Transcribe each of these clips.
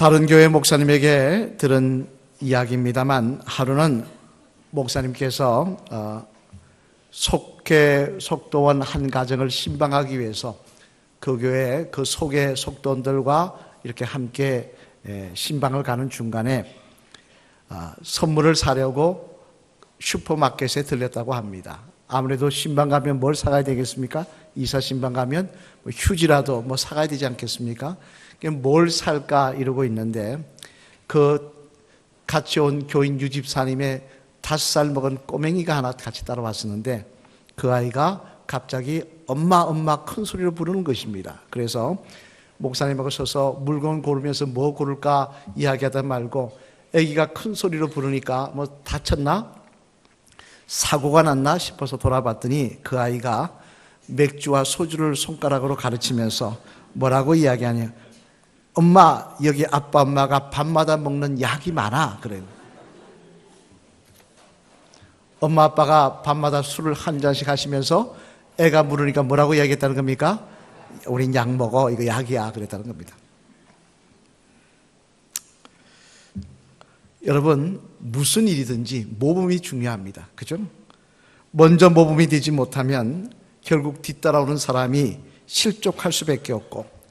다른 교회 목사님에게 들은 이야기입니다만, 하루는 목사님께서 속도원 한 가정을 신방하기 위해서 그 교회 그 속의 속도원들과 이렇게 함께 신방을 가는 중간에 선물을 사려고 슈퍼마켓에 들렸다고 합니다. 아무래도 신방 가면 뭘 사가야 되겠습니까? 이사 신방 가면 휴지라도 사가야 되지 않겠습니까? 뭘 살까 이러고 있는데, 그 같이 온 교인 유집사님의 5살 먹은 꼬맹이가 하나 같이 따라왔었는데, 그 아이가 갑자기 엄마 큰 소리로 부르는 것입니다. 그래서 목사님하고 서서 물건 고르면서 뭐 고를까 이야기하다 말고, 아기가 큰 소리로 부르니까 다쳤나? 사고가 났나 싶어서 돌아봤더니 그 아이가 맥주와 소주를 손가락으로 가르치면서 뭐라고 이야기하냐, 엄마, 여기 아빠 엄마가 밤마다 먹는 약이 많아, 그래요. 엄마 아빠가 밤마다 술을 한 잔씩 하시면서 애가 물으니까 뭐라고 이야기했다는 겁니까? 우린 약 먹어, 이거 약이야, 그랬다는 겁니다. 여러분, 무슨 일이든지 모범이 중요합니다. 그죠? 먼저 모범이 되지 못하면 결국 뒤따라오는 사람이 실족할 수밖에 없고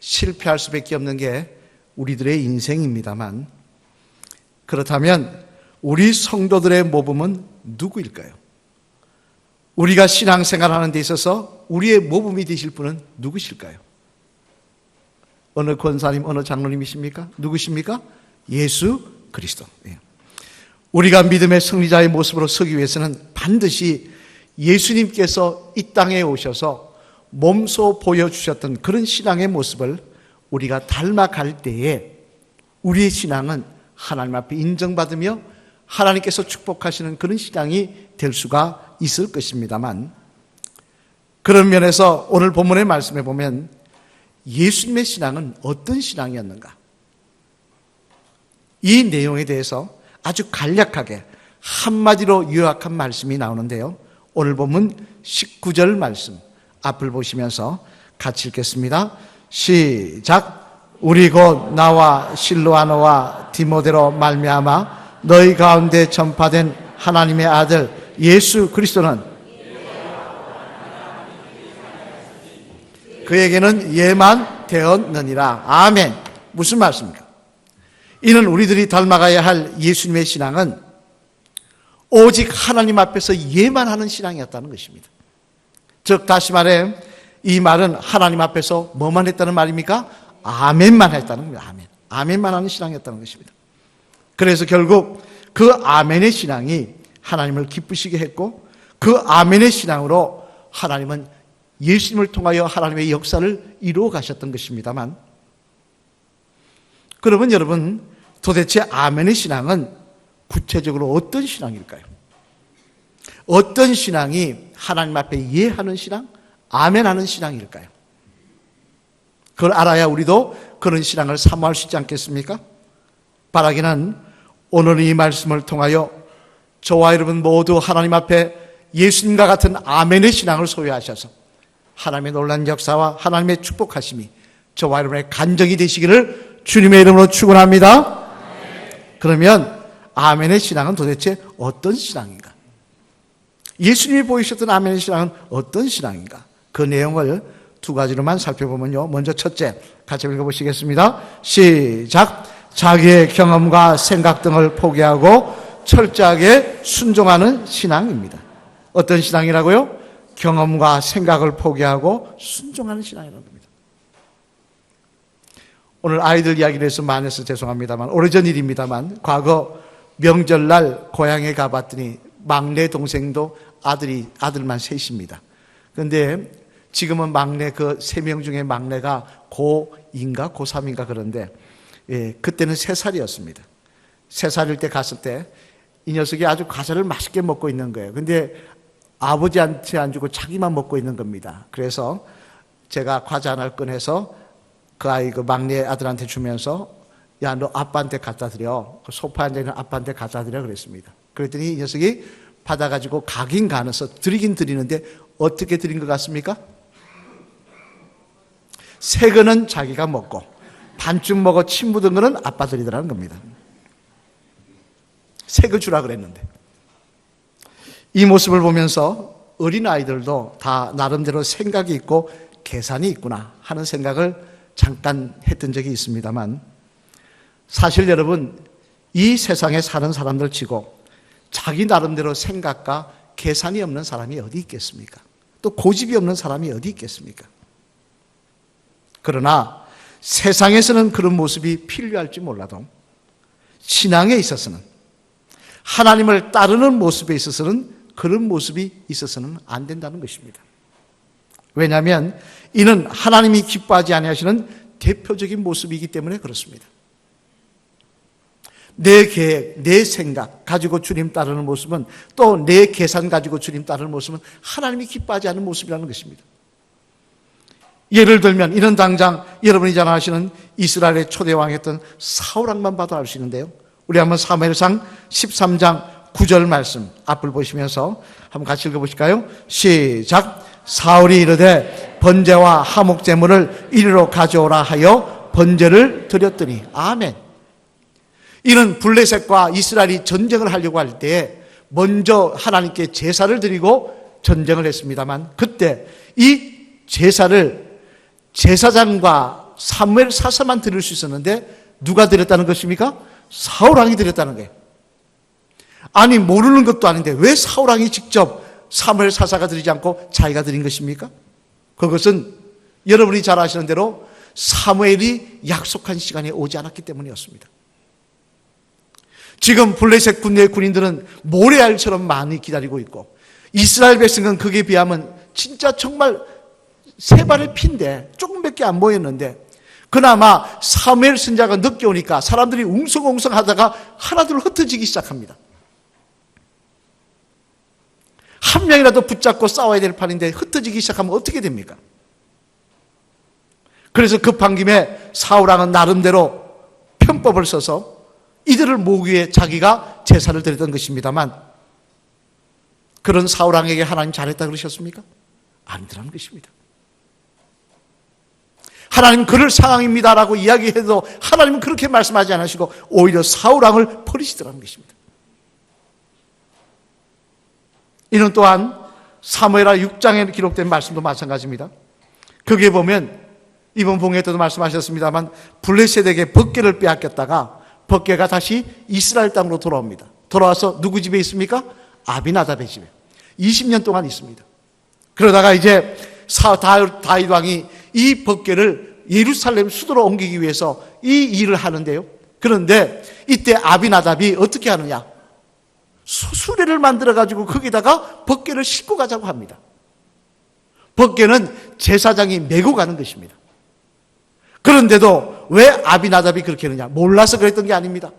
실패할 수밖에 없는 게 우리들의 인생입니다만, 그렇다면 우리 성도들의 모범은 누구일까요? 우리가 신앙생활하는 데 있어서 우리의 모범이 되실 분은 누구실까요? 어느 권사님, 어느 장로님이십니까? 누구십니까? 예수 그리스도. 우리가 믿음의 승리자의 모습으로 서기 위해서는 반드시 예수님께서 이 땅에 오셔서 몸소 보여주셨던 그런 신앙의 모습을 우리가 닮아갈 때에 우리의 신앙은 하나님 앞에 인정받으며 하나님께서 축복하시는 그런 신앙이 될 수가 있을 것입니다만, 그런 면에서 오늘 본문의 말씀에 보면 예수님의 신앙은 어떤 신앙이었는가, 이 내용에 대해서 아주 간략하게 한마디로 요약한 말씀이 나오는데요. 오늘 본문 19절 말씀 앞을 보시면서 같이 읽겠습니다. 시작. 우리 곧 나와 실로아노와 디모데로 말미암아 너희 가운데 전파된 하나님의 아들 예수 그리스도는 그에게는 예만 되었느니라. 아멘. 무슨 말씀입니까? 이는 우리들이 닮아가야 할 예수님의 신앙은 오직 하나님 앞에서 예만하는 신앙이었다는 것입니다. 즉 다시 말해, 이 말은 하나님 앞에서 뭐만 했다는 말입니까? 아멘만 했다는 겁니다. 아멘. 아멘만 하는 신앙이었다는 것입니다. 그래서 결국 그 아멘의 신앙이 하나님을 기쁘시게 했고, 그 아멘의 신앙으로 하나님은 예수님을 통하여 하나님의 역사를 이루어 가셨던 것입니다만, 그러면 여러분, 도대체 아멘의 신앙은 구체적으로 어떤 신앙일까요? 어떤 신앙이 하나님 앞에 예하는 신앙, 아멘하는 신앙일까요? 그걸 알아야 우리도 그런 신앙을 사모할 수 있지 않겠습니까? 바라기는 오늘 이 말씀을 통하여 저와 여러분 모두 하나님 앞에 예수님과 같은 아멘의 신앙을 소유하셔서 하나님의 놀라운 역사와 하나님의 축복하심이 저와 여러분의 간증이 되시기를 주님의 이름으로 축원합니다. 그러면 아멘의 신앙은 도대체 어떤 신앙인가? 예수님이 보이셨던 아멘의 신앙은 어떤 신앙인가? 그 내용을 두 가지로만 살펴보면요. 먼저 첫째, 같이 읽어보시겠습니다. 시작. 자기의 경험과 생각 등을 포기하고 철저하게 순종하는 신앙입니다. 어떤 신앙이라고요? 경험과 생각을 포기하고 순종하는 신앙이라는 겁니다. 오늘 아이들 이야기를 해서 많이 해서 죄송합니다만, 오래전 일입니다만, 과거 명절날 고향에 가봤더니 막내 동생도 아들만 셋입니다. 그런데 지금은 막내 그 3명 중에 막내가 고2인가 고3인가 그런데, 그때는 3살이었습니다. 3살일 때 갔을 때 이 녀석이 아주 과자를 맛있게 먹고 있는 거예요. 근데 아버지한테 안 주고 자기만 먹고 있는 겁니다. 그래서 제가 과자 하나를 꺼내서 그 막내 아들한테 주면서, 야, 너 아빠한테 갖다 드려. 그 소파에 앉아있는 아빠한테 갖다 드려 그랬습니다. 그랬더니 이 녀석이 받아가지고 가긴 가면서 드리긴 드리는데 어떻게 드린 것 같습니까? 새 거는 자기가 먹고 반쯤 먹어 침 묻은 거는 아빠들이더라는 겁니다. 새 거 주라 그랬는데. 이 모습을 보면서 어린아이들도 다 나름대로 생각이 있고 계산이 있구나 하는 생각을 잠깐 했던 적이 있습니다만, 사실 여러분, 이 세상에 사는 사람들 치고 자기 나름대로 생각과 계산이 없는 사람이 어디 있겠습니까? 또 고집이 없는 사람이 어디 있겠습니까? 그러나 세상에서는 그런 모습이 필요할지 몰라도 신앙에 있어서는, 하나님을 따르는 모습에 있어서는 그런 모습이 있어서는 안 된다는 것입니다. 왜냐하면 이는 하나님이 기뻐하지 아니하시는 대표적인 모습이기 때문에 그렇습니다. 내 계획, 내 생각 가지고 주님 따르는 모습은, 또 내 계산 가지고 주님 따르는 모습은 하나님이 기뻐하지 않는 모습이라는 것입니다. 예를 들면 이는 당장 여러분이 잘 아시는 이스라엘의 초대왕이었던 사울왕만 봐도 알 수 있는데요. 우리 한번 사무엘상 13장 9절 말씀 앞을 보시면서 한번 같이 읽어보실까요? 시작. 사울이 이르되 번제와 화목제물을 이리로 가져오라 하여 번제를 드렸더니. 아멘. 이는 블레셋과 이스라엘이 전쟁을 하려고 할 때 먼저 하나님께 제사를 드리고 전쟁을 했습니다만, 그때 이 제사를 제사장과 사무엘 사사만 드릴 수 있었는데 누가 드렸다는 것입니까? 사울왕이 드렸다는 거예요. 아니, 모르는 것도 아닌데 왜 사울왕이 직접 사무엘 사사가 드리지 않고 자기가 드린 것입니까? 그것은 여러분이 잘 아시는 대로 사무엘이 약속한 시간에 오지 않았기 때문이었습니다. 지금 블레셋 군대의 군인들은 모래알처럼 많이 기다리고 있고, 이스라엘 백성은 그에 비하면 진짜 정말 세 발의 피인데 조금밖에 안 보였는데, 그나마 사무엘 선지자가 늦게 오니까 사람들이 웅성웅성 하다가 하나둘 흩어지기 시작합니다. 한 명이라도 붙잡고 싸워야 될 판인데 흩어지기 시작하면 어떻게 됩니까? 그래서 급한 김에 사울왕은 나름대로 편법을 써서 이들을 모으기 위해 자기가 제사를 드렸던 것입니다만, 그런 사울왕에게 하나님 잘했다 그러셨습니까? 아니더라는 것입니다. 하나님 그럴 상황입니다라고 이야기해도 하나님은 그렇게 말씀하지 않으시고 오히려 사울왕을 버리시더라는 것입니다. 이는 또한 사무엘하 6장에 기록된 말씀도 마찬가지입니다. 거기에 보면 이번 봉회 때도 말씀하셨습니다만, 블레셋에게 법궤를 빼앗겼다가 법궤가 다시 이스라엘 땅으로 돌아옵니다. 돌아와서 누구 집에 있습니까? 아비나답의 집에 20년 동안 있습니다. 그러다가 이제 다윗 왕이 이 법궤를 예루살렘 수도로 옮기기 위해서 이 일을 하는데요. 그런데 이때 아비나답이 어떻게 하느냐? 수레를 만들어가지고 거기다가 법궤를 싣고 가자고 합니다. 법궤는 제사장이 메고 가는 것입니다. 그런데도 왜 아비나답이 그렇게 하느냐? 몰라서 그랬던 게 아닙니다.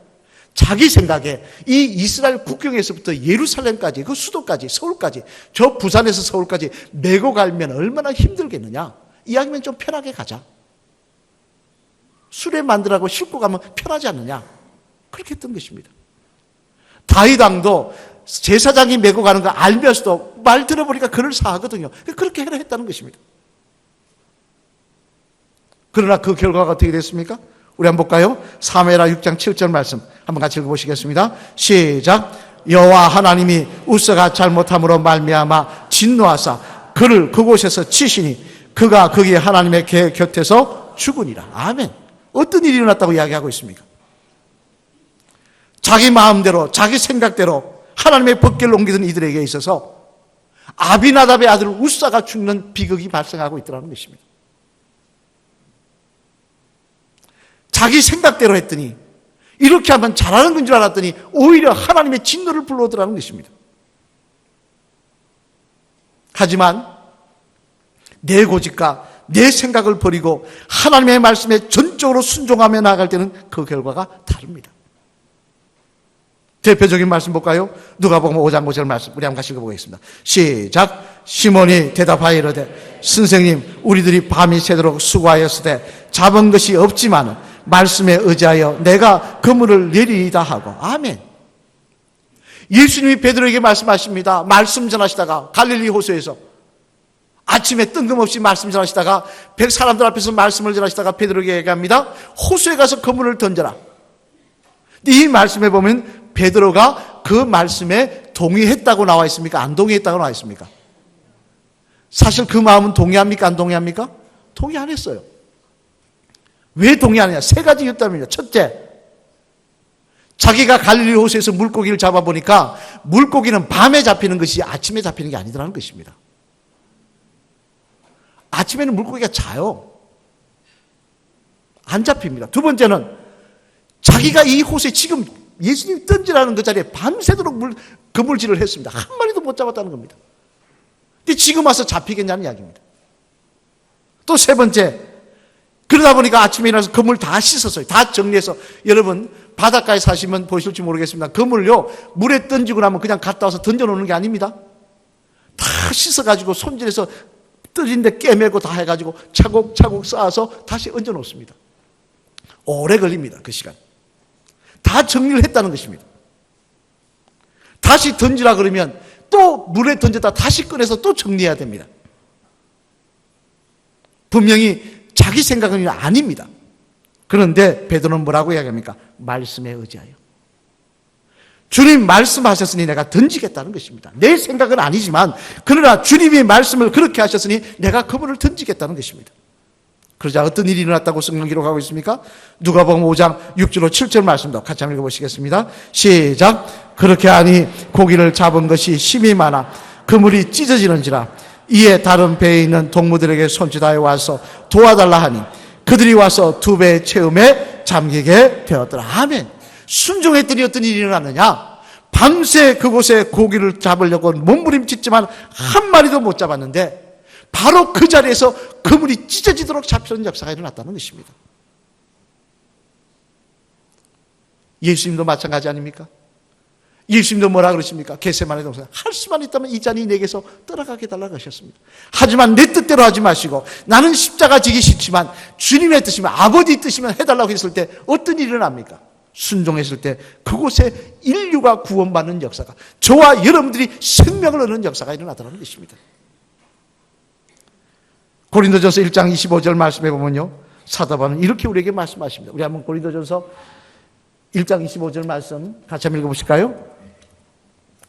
자기 생각에 이 이스라엘 국경에서부터 예루살렘까지, 그 수도까지, 서울까지, 저 부산에서 서울까지 메고 가면 얼마나 힘들겠느냐? 이왕이면 좀 편하게 가자. 수레 만들라고 싣고 가면 편하지 않느냐? 그렇게 했던 것입니다. 다윗 왕도 제사장이 메고 가는 거 알면서도 말 들어보니까 그럴싸하거든요. 그렇게 해라 했다는 것입니다. 그러나 그 결과가 어떻게 됐습니까? 우리 한번 볼까요? 사무엘하 6장 7절 말씀 한번 같이 읽어보시겠습니다. 시작. 여호와 하나님이 우사가 잘못함으로 말미암아 진노하사 그를 그곳에서 치시니 그가 거기 하나님의 곁에서 죽으니라. 아멘. 어떤 일이 일어났다고 이야기하고 있습니까? 자기 마음대로, 자기 생각대로 하나님의 법궤를 옮기던 이들에게 있어서 아비나답의 아들 우사가 죽는 비극이 발생하고 있더라는 것입니다. 자기 생각대로 했더니, 이렇게 하면 잘하는 건 줄 알았더니 오히려 하나님의 진노를 불러오더라는 것입니다. 하지만 내 고집과 내 생각을 버리고 하나님의 말씀에 전적으로 순종하며 나아갈 때는 그 결과가 다릅니다. 대표적인 말씀 볼까요? 누가복음 5장 5절 말씀 우리 한번 같이 읽어보겠습니다. 시작. 시몬이 대답하여 이르되 선생님, 우리들이 밤이 새도록 수고하였으되 잡은 것이 없지만 말씀에 의지하여 내가 그물을 내리이다 하고. 아멘. 예수님이 베드로에게 말씀하십니다. 말씀 전하시다가 갈릴리 호수에서 아침에 뜬금없이 말씀 전하시다가 사람들 앞에서 말씀을 전하시다가 베드로에게 얘기합니다. 호수에 가서 그물을 던져라. 이 말씀에 보면 베드로가 그 말씀에 동의했다고 나와 있습니까? 안 동의했다고 나와 있습니까? 사실 그 마음은 동의합니까? 안 동의합니까? 동의 안 했어요. 왜 동의 안 했냐? 세 가지 이유 때문이죠. 첫째, 자기가 갈릴리 호수에서 물고기를 잡아보니까 물고기는 밤에 잡히는 것이 아침에 잡히는 게 아니더라는 것입니다. 아침에는 물고기가 자요. 안 잡힙니다. 두 번째는 자기가 이 호수에 지금 예수님이 던지라는 그 자리에 밤새도록 그물질을 했습니다. 한 마리도 못 잡았다는 겁니다. 근데 지금 와서 잡히겠냐는 이야기입니다. 또 세 번째, 그러다 보니까 아침에 일어나서 그물 다 씻었어요. 다 정리해서. 여러분 바닷가에 사시면 보실지 모르겠습니다. 그물요 물에 던지고 나면 그냥 갔다 와서 던져놓는 게 아닙니다. 다 씻어가지고 손질해서 뜰인데 깨매고 다 해가지고 차곡차곡 쌓아서 다시 얹어놓습니다. 오래 걸립니다. 그 시간. 다 정리를 했다는 것입니다. 다시 던지라 그러면 또 물에 던졌다 다시 꺼내서 또 정리해야 됩니다. 분명히 자기 생각은 아닙니다. 그런데 베드로는 뭐라고 이야기합니까? 말씀에 의지하여. 주님 말씀하셨으니 내가 던지겠다는 것입니다. 내 생각은 아니지만 그러나 주님이 말씀을 그렇게 하셨으니 내가 그물을 던지겠다는 것입니다. 그러자 어떤 일이 일어났다고 성경 기록하고 있습니까? 누가복음 5장 6절로 7절 말씀도 같이 한번 읽어보시겠습니다. 시작. 그렇게 하니 고기를 잡은 것이 심히 많아 그물이 찢어지는지라. 이에 다른 배에 있는 동무들에게 손짓하여 와서 도와달라 하니 그들이 와서 두 배의 채움에 잠기게 되었더라. 아멘. 순종했더니 어떤 일이 일어났느냐? 밤새 그곳에 고기를 잡으려고 몸부림쳤지만 한 마리도 못 잡았는데 바로 그 자리에서 그물이 찢어지도록 잡히는 역사가 일어났다는 것입니다. 예수님도 마찬가지 아닙니까? 예수님도 뭐라 그러십니까? 겟세마네 동산 할 수만 있다면 이 잔이 내게서 떠나가게 해달라고 하셨습니다. 하지만 내 뜻대로 하지 마시고 나는 십자가 지기 싫지만 주님의 뜻이면 아버지 뜻이면 해달라고 했을 때 어떤 일이 일어납니까? 순종했을 때 그곳에 인류가 구원받는 역사가, 저와 여러분들이 생명을 얻는 역사가 일어나더라는 것입니다. 고린도전서 1장 25절 말씀해 보면요, 사도 바울은 이렇게 우리에게 말씀하십니다. 우리 한번 고린도전서 1장 25절 말씀 같이 한번 읽어보실까요?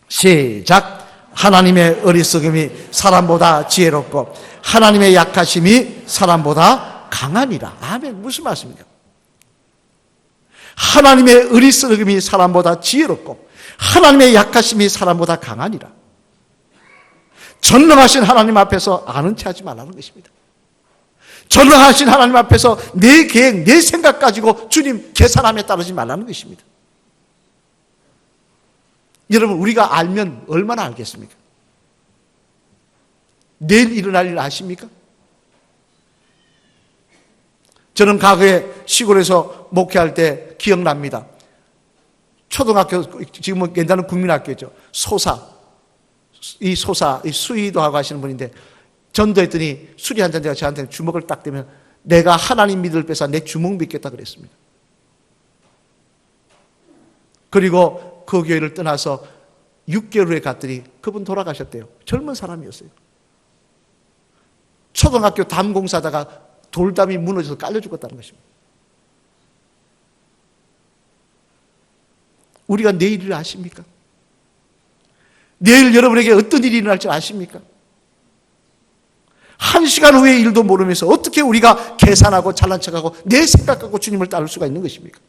시작. 하나님의 어리석음이 사람보다 지혜롭고 하나님의 약하심이 사람보다 강하니라. 아멘. 무슨 말씀입니까? 하나님의 어리석음이 사람보다 지혜롭고 하나님의 약하심이 사람보다 강하니라. 전능하신 하나님 앞에서 아는 체 하지 말라는 것입니다. 전능하신 하나님 앞에서 내 계획, 내 생각 가지고 주님 계산함에 따르지 말라는 것입니다. 여러분, 우리가 알면 얼마나 알겠습니까? 내일 일어날 일 아십니까? 저는 과거에 시골에서 목회할 때 기억납니다. 초등학교, 지금은 옛날은 국민학교죠. 이 수의도 하고 하시는 분인데, 전도했더니 술이 한 잔 내가 저한테 주먹을 딱 대면 내가 하나님 믿을 빼서 내 주먹 믿겠다 그랬습니다. 그리고 그 교회를 떠나서 6개월 후에 갔더니 그분 돌아가셨대요. 젊은 사람이었어요. 초등학교 담공사다가 돌담이 무너져서 깔려 죽었다는 것입니다. 우리가 내일을 아십니까? 내일 여러분에게 어떤 일이 일어날 줄 아십니까? 한 시간 후의 일도 모르면서 어떻게 우리가 계산하고 잘난 척하고 내 생각하고 주님을 따를 수가 있는 것입니까?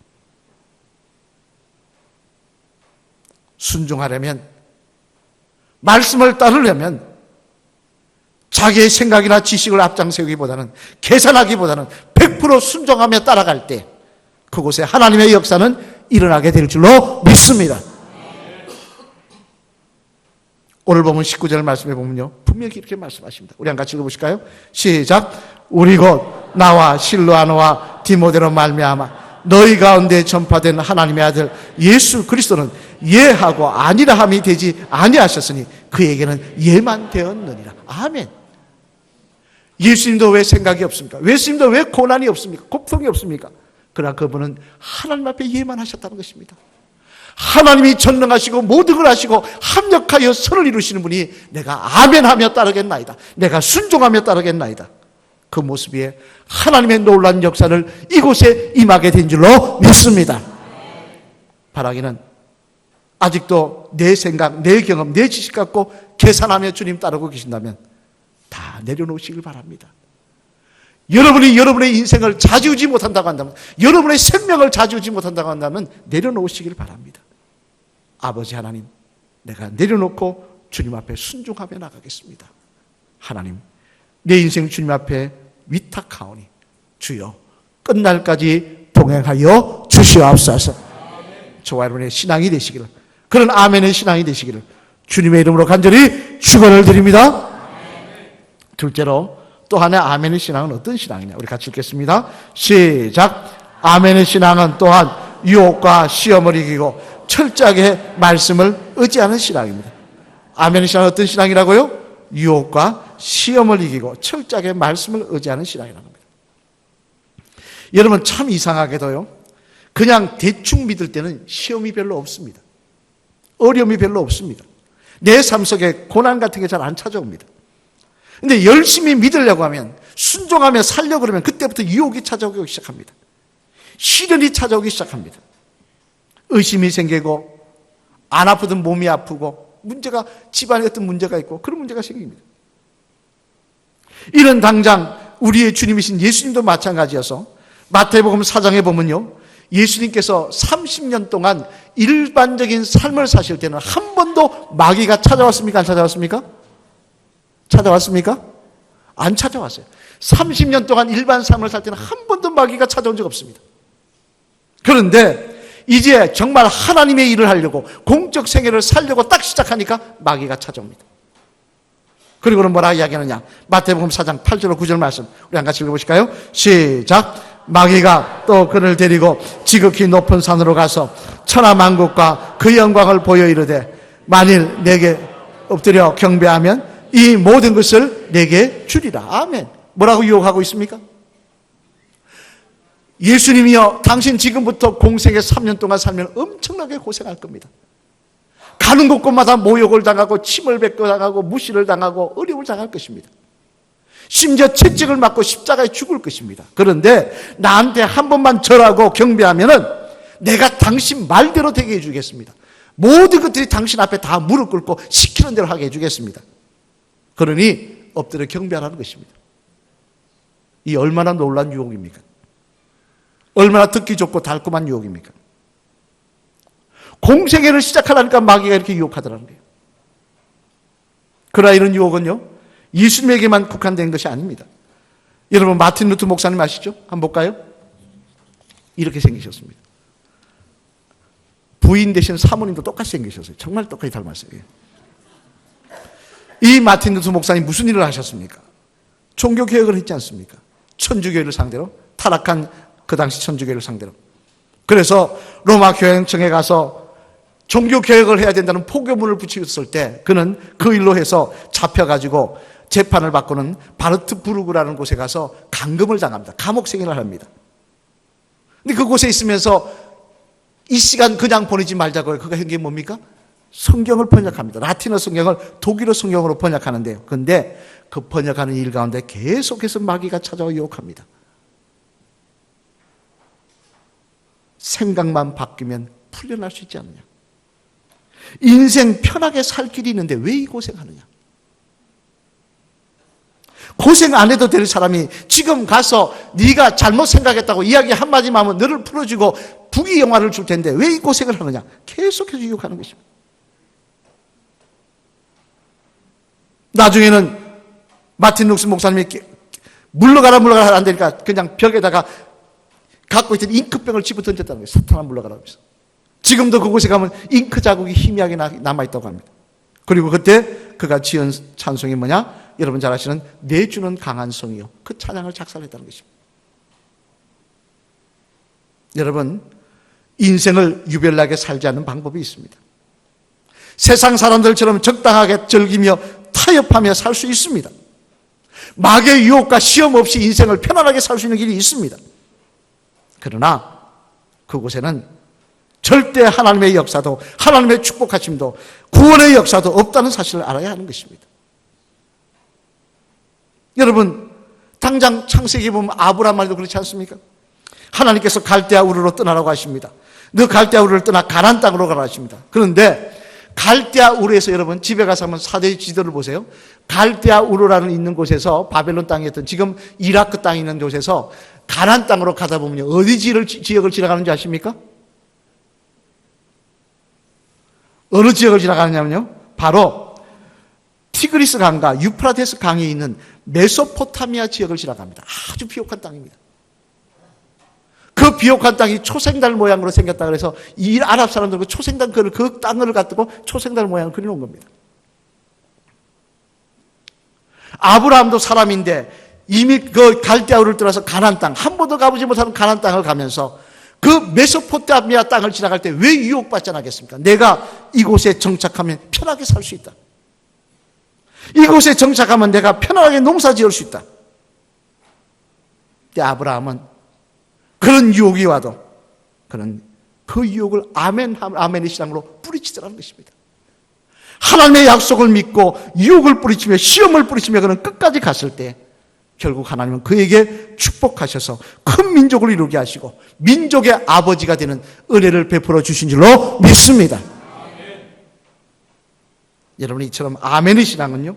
순종하려면, 말씀을 따르려면 자기의 생각이나 지식을 앞장세우기보다는, 계산하기보다는 100% 순종하며 따라갈 때 그곳에 하나님의 역사는 일어나게 될 줄로 믿습니다. 오늘 보면 19절 말씀해 보면요, 분명히 이렇게 말씀하십니다. 우리 한 같이 읽어보실까요? 시작. 우리 곧 나와 실로아노와 디모데로 말미암아 너희 가운데 전파된 하나님의 아들 예수 그리스도는 예하고 아니라 함이 되지 아니하셨으니 그에게는 예만 되었느니라. 아멘. 예수님도 왜 생각이 없습니까? 예수님도 왜 고난이 없습니까? 고통이 없습니까? 그러나 그분은 하나님 앞에 예만 하셨다는 것입니다. 하나님이 전능하시고 모든 걸 하시고 합력하여 선을 이루시는 분이 내가 아멘하며 따르겠나이다. 내가 순종하며 따르겠나이다. 그 모습 위에 하나님의 놀라운 역사를 이곳에 임하게 된 줄로 믿습니다. 바라기는 아직도 내 생각, 내 경험, 내 지식 갖고 계산하며 주님 따르고 계신다면 다 내려놓으시길 바랍니다. 여러분이 여러분의 인생을 자지우지 못한다고 한다면, 여러분의 생명을 자지우지 못한다고 한다면 내려놓으시길 바랍니다. 아버지 하나님, 내가 내려놓고 주님 앞에 순종하며 나가겠습니다. 하나님, 내 인생 주님 앞에 위탁하오니 주여 끝날까지 동행하여 주시옵소서. 저와 여러분의 신앙이 되시기를, 그런 아멘의 신앙이 되시기를 주님의 이름으로 간절히 축원을 드립니다. 둘째로 또 하나의 아멘의 신앙은 어떤 신앙이냐, 우리 같이 읽겠습니다. 시작. 아멘의 신앙은 또한 유혹과 시험을 이기고 철저하게 말씀을 의지하는 신앙입니다. 아멘의 신앙은 어떤 신앙이라고요? 유혹과 시험을 이기고 철저하게 말씀을 의지하는 신앙이라는 겁니다. 여러분, 참 이상하게도요, 그냥 대충 믿을 때는 시험이 별로 없습니다. 어려움이 별로 없습니다. 내 삶 속에 고난 같은 게 잘 안 찾아옵니다. 근데 열심히 믿으려고 하면, 순종하며 살려고 그러면 그때부터 유혹이 찾아오기 시작합니다. 시련이 찾아오기 시작합니다. 의심이 생기고, 안 아프던 몸이 아프고, 문제가, 집안에 어떤 문제가 있고, 그런 문제가 생깁니다. 이런 당장 우리의 주님이신 예수님도 마찬가지여서 마태복음 4장에 보면요, 예수님께서 30년 동안 일반적인 삶을 사실 때는 한 번도 마귀가 찾아왔습니까? 안 찾아왔습니까? 찾아왔습니까? 안 찾아왔어요. 30년 동안 일반 삶을 살 때는 한 번도 마귀가 찾아온 적 없습니다. 그런데 이제 정말 하나님의 일을 하려고 공적 생애를 살려고 딱 시작하니까 마귀가 찾아옵니다. 그리고는 뭐라 이야기하느냐, 마태복음 4장 8절 9절 말씀 우리 한 같이 읽어보실까요? 시작. 마귀가 또 그를 데리고 지극히 높은 산으로 가서 천하만국과 그 영광을 보여 이르되 만일 내게 엎드려 경배하면 이 모든 것을 내게 주리라. 아멘. 뭐라고 유혹하고 있습니까? 예수님이여, 당신 지금부터 공생에 3년 동안 살면 엄청나게 고생할 겁니다. 가는 곳곳마다 모욕을 당하고 침을 뱉고 당하고 무시를 당하고 어려움을 당할 것입니다. 심지어 채찍을 맞고 십자가에 죽을 것입니다. 그런데 나한테 한 번만 절하고 경배하면은 내가 당신 말대로 되게 해주겠습니다. 모든 것들이 당신 앞에 다 무릎 꿇고 시키는 대로 하게 해주겠습니다. 그러니 엎드려 경배하라는 것입니다. 이 얼마나 놀라운 유혹입니까? 얼마나 듣기 좋고 달콤한 유혹입니까? 공생애를 시작하라니까 마귀가 이렇게 유혹하더라는 거예요. 그러나 이런 유혹은요, 예수님에게만 국한된 것이 아닙니다. 여러분, 마틴 루터 목사님 아시죠? 한번 볼까요? 이렇게 생기셨습니다. 부인 대신 사모님도 똑같이 생기셨어요. 정말 똑같이 닮았어요. 이 마틴 루터 목사님 무슨 일을 하셨습니까? 종교개혁을 했지 않습니까? 천주교회를 상대로, 타락한 그 당시 천주교회를 상대로. 그래서 로마 교행청에 가서 종교개혁을 해야 된다는 포교문을 붙였을 때 그는 그 일로 해서 잡혀가지고 재판을 받고는 바르트부르크라는 곳에 가서 감금을 당합니다. 감옥 생활을 합니다. 근데 그곳에 있으면서 이 시간 그냥 보내지 말자고요. 그가 한 게 뭡니까? 성경을 번역합니다. 라틴어 성경을 독일어 성경으로 번역하는데요. 그런데 그 번역하는 일 가운데 계속해서 마귀가 찾아와 유혹합니다. 생각만 바뀌면 풀려날 수 있지 않느냐. 인생 편하게 살 길이 있는데 왜 이 고생하느냐. 고생 안 해도 될 사람이 지금 가서 네가 잘못 생각했다고 이야기 한마디만 하면 너를 풀어주고 부귀영화를 줄 텐데 왜 이 고생을 하느냐. 계속해서 유혹하는 것입니다. 나중에는 마틴 룩스 목사님이 물러가라 안 되니까 그냥 벽에다가 갖고 있던 잉크병을 집어 던졌다는 거예요. 사탄아 물러가라고 해서. 지금도 그곳에 가면 잉크 자국이 희미하게 남아있다고 합니다. 그리고 그때 그가 지은 찬송이 뭐냐? 여러분 잘 아시는 내 주는 강한 성이요. 그 찬양을 작사했다는 것입니다. 여러분, 인생을 유별나게 살지 않는 방법이 있습니다. 세상 사람들처럼 적당하게 즐기며 타협하며 살 수 있습니다. 마귀의 유혹과 시험 없이 인생을 편안하게 살 수 있는 길이 있습니다. 그러나 그곳에는 절대 하나님의 역사도, 하나님의 축복하심도, 구원의 역사도 없다는 사실을 알아야 하는 것입니다. 여러분, 당장 창세기 보면 아브라함 말도 그렇지 않습니까? 하나님께서 갈대아 우르로 떠나라고 하십니다. 너 갈대아 우르를 떠나 가나안 땅으로 가라 하십니다. 그런데 갈대아 우르에서 여러분 집에 가서 한번 사대의 지도를 보세요. 갈대아 우르라는 있는 곳에서 바벨론 땅이었던 지금 이라크 땅이 있는 곳에서 가나안 땅으로 가다 보면요, 어디 지역을 지나가는지 아십니까? 어느 지역을 지나가느냐면요, 바로 티그리스 강과 유프라테스 강에 있는 메소포타미아 지역을 지나갑니다. 아주 비옥한 땅입니다. 그 비옥한 땅이 초생달 모양으로 생겼다 그래서 이 아랍 사람들 그 초생달 그 땅을 갖고 초생달 모양을 그려놓은 겁니다. 아브라함도 사람인데 이미 그 갈대아우를 떠나서 가나안 땅, 한 번도 가보지 못하는 가나안 땅을 가면서 그 메소포타미아 땅을 지나갈 때 왜 유혹받지 않겠습니까? 내가 이곳에 정착하면 편하게 살 수 있다. 이곳에 정착하면 내가 편안하게 농사 지을 수 있다. 근데 아브라함은 그런 유혹이 와도 그는 그 유혹을 아멘의 신앙으로 뿌리치더라는 것입니다. 하나님의 약속을 믿고 유혹을 뿌리치며 시험을 뿌리치며 그는 끝까지 갔을 때 결국 하나님은 그에게 축복하셔서 큰 민족을 이루게 하시고 민족의 아버지가 되는 은혜를 베풀어 주신 줄로 믿습니다. 여러분, 이처럼 아멘의 신앙은요,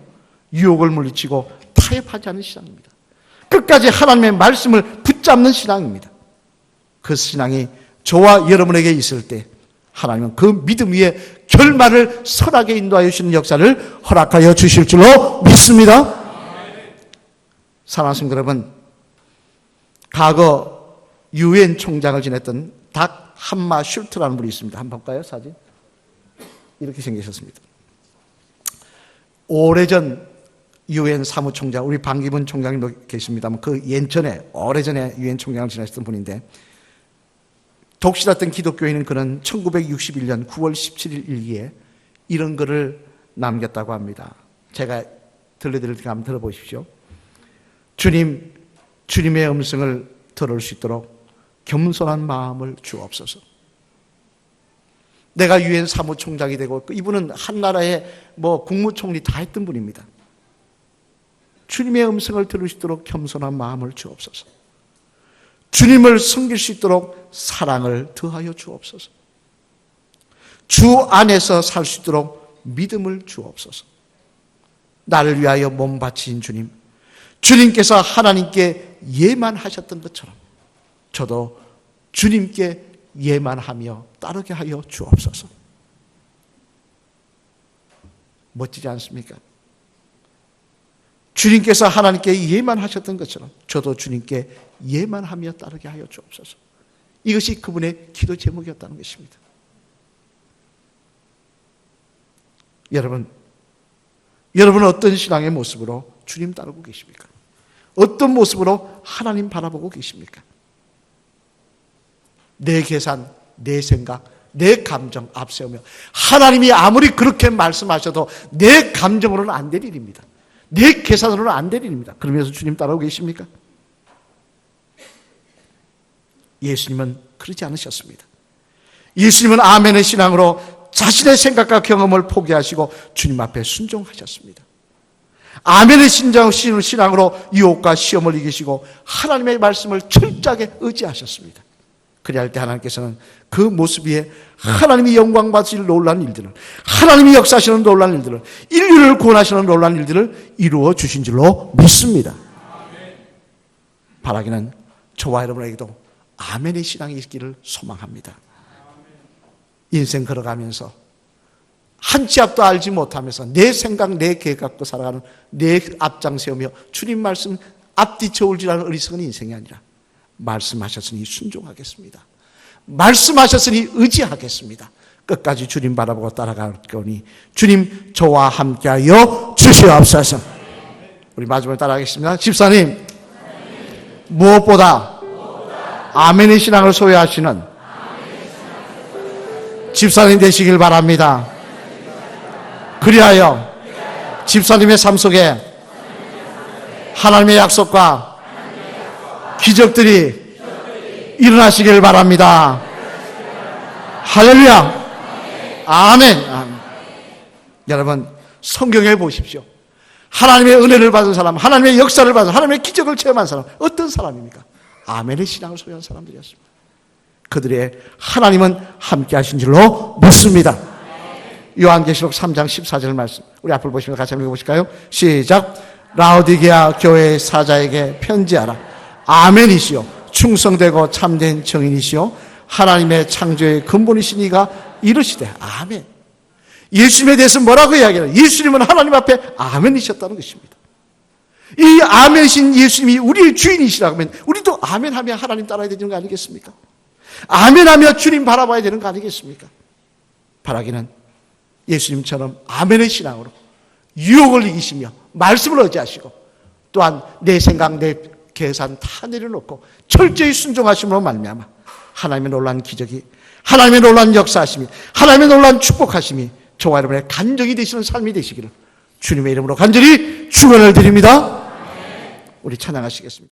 유혹을 물리치고 타협하지 않는 신앙입니다. 끝까지 하나님의 말씀을 붙잡는 신앙입니다. 그 신앙이 저와 여러분에게 있을 때 하나님은 그 믿음 위에 결말을 선하게 인도하여 주시는 역사를 허락하여 주실 줄로 믿습니다. 사랑하는 성도 여러분, 과거 유엔 총장을 지냈던 닥 함마 슐트라는 분이 있습니다. 한번 볼까요? 사진. 이렇게 생기셨습니다. 오래전 유엔 사무총장, 우리 반기문 총장님도 계십니다만 그 예전에, 오래전에 유엔 총장을 지냈던 분인데, 독실했던 기독교인은 그는 1961년 9월 17일 일기에 이런 글을 남겼다고 합니다. 제가 들려드릴 테니까 한번 들어보십시오. 주님, 주님의 음성을 들을 수 있도록 겸손한 마음을 주옵소서. 내가 유엔 사무총장이 되고, 이분은 한 나라의 국무총리 다 했던 분입니다. 주님의 음성을 들을 수 있도록 겸손한 마음을 주옵소서. 주님을 섬길 수 있도록 사랑을 더하여 주옵소서. 주 안에서 살 수 있도록 믿음을 주옵소서. 나를 위하여 몸 바치신 주님, 주님께서 하나님께 예만하셨던 것처럼 저도 주님께 예만하며 따르게 하여 주옵소서. 멋지지 않습니까? 주님께서 하나님께 예만하셨던 것처럼 저도 주님께 예만하며 따르게 하여 주옵소서. 이것이 그분의 기도 제목이었다는 것입니다. 여러분은 어떤 신앙의 모습으로 주님 따르고 계십니까? 어떤 모습으로 하나님 바라보고 계십니까? 내 계산, 내 생각, 내 감정 앞세우며 하나님이 아무리 그렇게 말씀하셔도 내 감정으로는 안 될 일입니다. 내 계산으로는 안 될 일입니다. 그러면서 주님 따라오고 계십니까? 예수님은 그러지 않으셨습니다. 예수님은 아멘의 신앙으로 자신의 생각과 경험을 포기하시고 주님 앞에 순종하셨습니다. 아멘의 신앙으로 유혹과 시험을 이기시고 하나님의 말씀을 철저하게 의지하셨습니다. 그래야 할 때 하나님께서는 그 모습 위에 하나님이 영광 받으실 놀라운 일들을, 하나님이 역사하시는 놀라운 일들을, 인류를 구원하시는 놀라운 일들을 이루어 주신 줄로 믿습니다. 바라기는 저와 여러분에게도 아멘의 신앙이 있기를 소망합니다. 인생 걸어가면서 한 치 앞도 알지 못하면서 내 생각, 내 계획 갖고 살아가는 내 앞장 세우며 주님 말씀 앞뒤쳐 울지라는 어리석은 인생이 아니라 말씀하셨으니 순종하겠습니다. 말씀하셨으니 의지하겠습니다. 끝까지 주님 바라보고 따라갈 거니 주님 저와 함께하여 주시옵소서. 우리 마지막으로 따라하겠습니다. 집사님, 무엇보다 아멘의 신앙을 소유하시는 집사님 되시길 바랍니다. 그리하여 집사님의 삶 속에 하나님의 약속과 기적들이 일어나시길 바랍니다. 할렐루야. 아멘. 아멘. 여러분, 성경에 보십시오. 하나님의 은혜를 받은 사람, 하나님의 역사를 받은, 하나님의 기적을 체험한 사람, 어떤 사람입니까? 아멘의 신앙을 소유한 사람들이었습니다. 그들의 하나님은 함께 하신 줄로 믿습니다. 요한계시록 3장 14절 말씀, 우리 앞을 보시면 같이 한번 읽어보실까요? 시작. 라오디게아 교회의 사자에게 편지하라. 아멘이시요 충성되고 참된 증인이시요 하나님의 창조의 근본이시니가 이르시되. 아멘. 예수님에 대해서 뭐라고 이야기해요? 예수님은 하나님 앞에 아멘이셨다는 것입니다. 이 아멘이신 예수님이 우리의 주인이시라고 하면 우리도 아멘하며 하나님 따라야 되는 거 아니겠습니까? 아멘하며 주님 바라봐야 되는 거 아니겠습니까? 바라기는 예수님처럼 아멘의 신앙으로 유혹을 이기시며 말씀을 의지하시고 또한 내 생각, 내 계산 다 내려놓고 철저히 순종하심으로 말미암아 하나님의 놀라운 기적이, 하나님의 놀라운 역사하심이, 하나님의 놀라운 축복하심이 저와 여러분의 간증이 되시는 삶이 되시기를 주님의 이름으로 간절히 축원을 드립니다. 우리 찬양하시겠습니다.